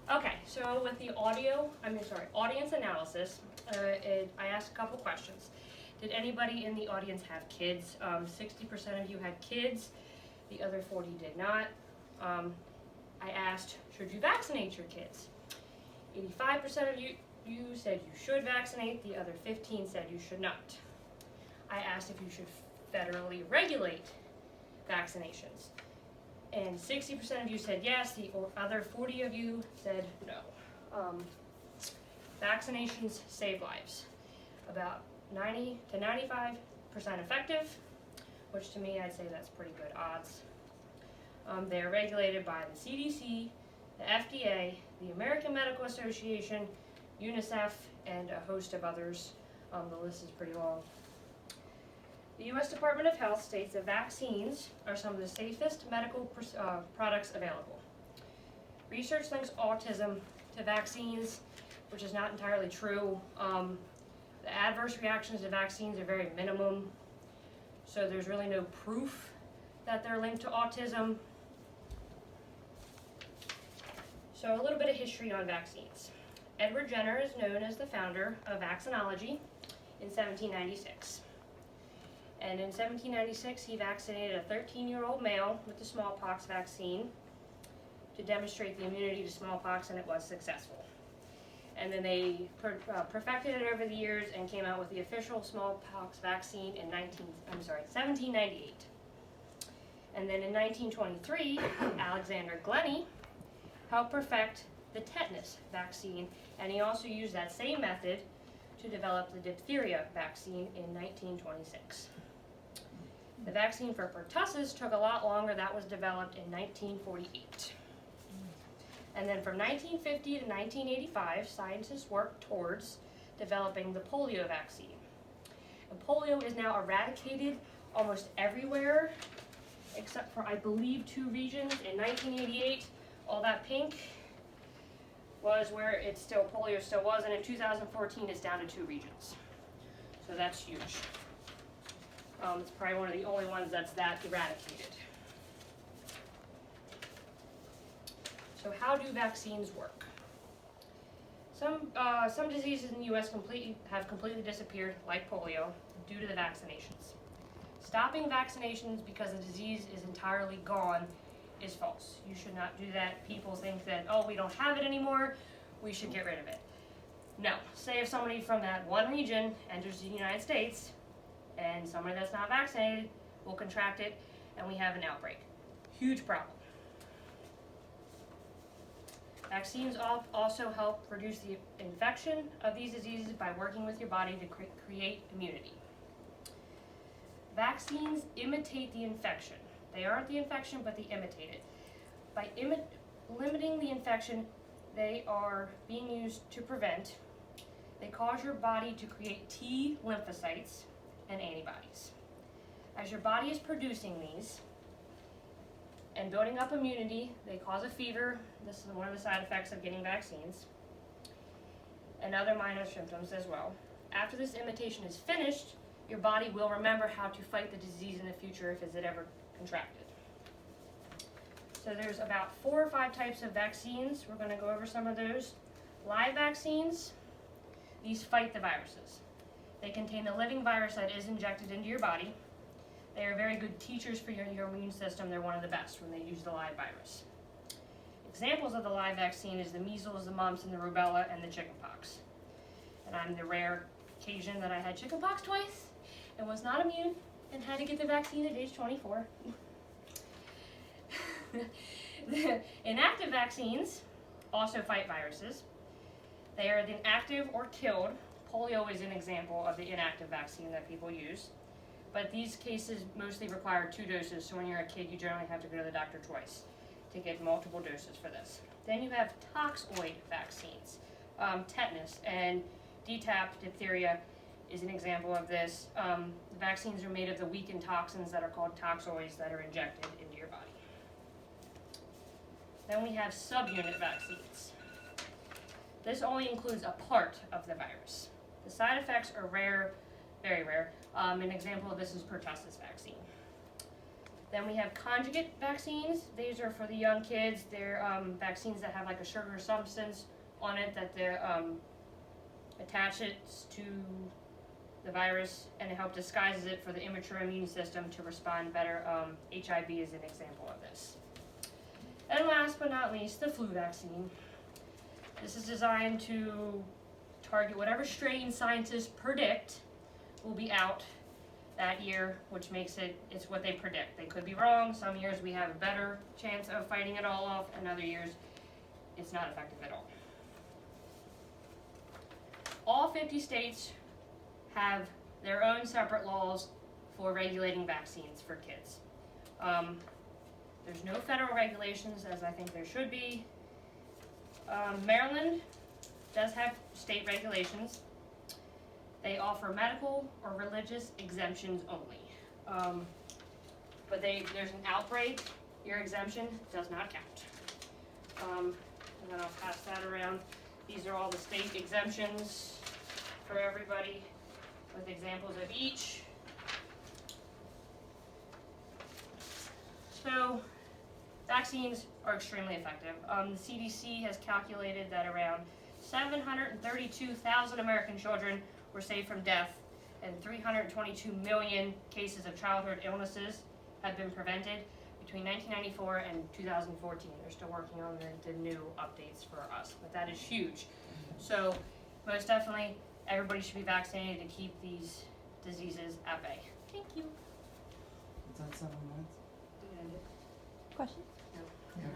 Okay, so with the audience analysis, I asked a couple questions. Did anybody in the audience have kids? 60% of you had kids, the other 40 did not. I asked, should you vaccinate your kids? 85% of you said you should vaccinate, the other 15 said you should not. I asked if you should federally regulate vaccinations, and 60% of you said yes, the other 40 of you said no. Vaccinations save lives. About 90 to 95% effective, which to me I'd say that's pretty good odds. They are regulated by the CDC, the FDA, the American Medical Association, UNICEF, and a host of others. The list is pretty long. The U.S. Department of Health states that vaccines are some of the safest medical products available. Research links autism to vaccines, which is not entirely true. The adverse reactions to vaccines are very minimum, so there's really no proof that they're linked to autism. So a little bit of history on vaccines. Edward Jenner is known as the founder of vaccinology in 1796. And in 1796, he vaccinated a 13-year-old male with the smallpox vaccine to demonstrate the immunity to smallpox, and it was successful. And then they perfected it over the years and came out with the official smallpox vaccine in 1798. And then in 1923, Alexander Glennie helped perfect the tetanus vaccine, and he also used that same method to develop the diphtheria vaccine in 1926. The vaccine for pertussis took a lot longer. That was developed in 1948. And then from 1950 to 1985, scientists worked towards developing the polio vaccine. And polio is now eradicated almost everywhere, except for, I believe, 2 regions. In 1988, all that pink was where polio still was, and in 2014, it's down to 2 regions. So that's huge. It's probably one of the only ones that's that eradicated. So how do vaccines work? Some diseases in the U.S. have completely disappeared, like polio, due to the vaccinations. Stopping vaccinations because the disease is entirely gone is false. You should not do that. People think that, oh, we don't have it anymore, we should get rid of it. No. Say if somebody from that one region enters the United States, and somebody that's not vaccinated will contract it, and we have an outbreak. Huge problem. Vaccines also help reduce the infection of these diseases by working with your body to create immunity. Vaccines imitate the infection. They aren't the infection, but they imitate it. By limiting the infection they are being used to prevent, they cause your body to create T lymphocytes and antibodies. As your body is producing these and building up immunity, they cause a fever. This is one of the side effects of getting vaccines, and other minor symptoms as well. After this imitation is finished, your body will remember how to fight the disease in the future if it ever contracted. So there's about 4 or 5 types of vaccines. We're going to go over some of those. Live vaccines, these fight the viruses. They contain a living virus that is injected into your body. They are very good teachers for your immune system. They're one of the best when they use the live virus. Examples of the live vaccine is the measles, the mumps, and the rubella, and the chickenpox. And I'm the rare occasion that I had chickenpox twice and was not immune and had to get the vaccine at age 24. The inactive vaccines also fight viruses. They are then active or killed. Polio is an example of the inactive vaccine that people use. But these cases mostly require 2 doses, so when you're a kid, you generally have to go to the doctor twice to get multiple doses for this. Then you have toxoid vaccines. Tetanus and DTaP, diphtheria, is an example of this. The vaccines are made of the weakened toxins that are called toxoids that are injected into your body. Then we have subunit vaccines. This only includes a part of the virus. The side effects are rare, very rare. An example of this is pertussis vaccine. Then we have conjugate vaccines. These are for the young kids. They're vaccines that have like a sugar substance on it that they attach it to the virus, and it helps disguises it for the immature immune system to respond better. HIV is an example of this. And last but not least, the flu vaccine. This is designed to target whatever strain scientists predict will be out that year, which makes it's what they predict. They could be wrong. Some years we have a better chance of fighting it all off, and other years it's not effective at all. All 50 states have their own separate laws for regulating vaccines for kids. There's no federal regulations, as I think there should be. Maryland does have state regulations. They offer medical or religious exemptions only. But there's an outbreak, your exemption does not count. And then I'll pass that around. These are all the state exemptions for everybody with examples of each. So, vaccines are extremely effective. The CDC has calculated that around 732,000 American children were saved from death, and 322 million cases of childhood illnesses have been prevented between 1994 and 2014. They're still working on the new updates for us, but that is huge. So, most definitely, everybody should be vaccinated to keep these diseases at bay. Thank you. Is that 7 minutes? Question? No. Yeah.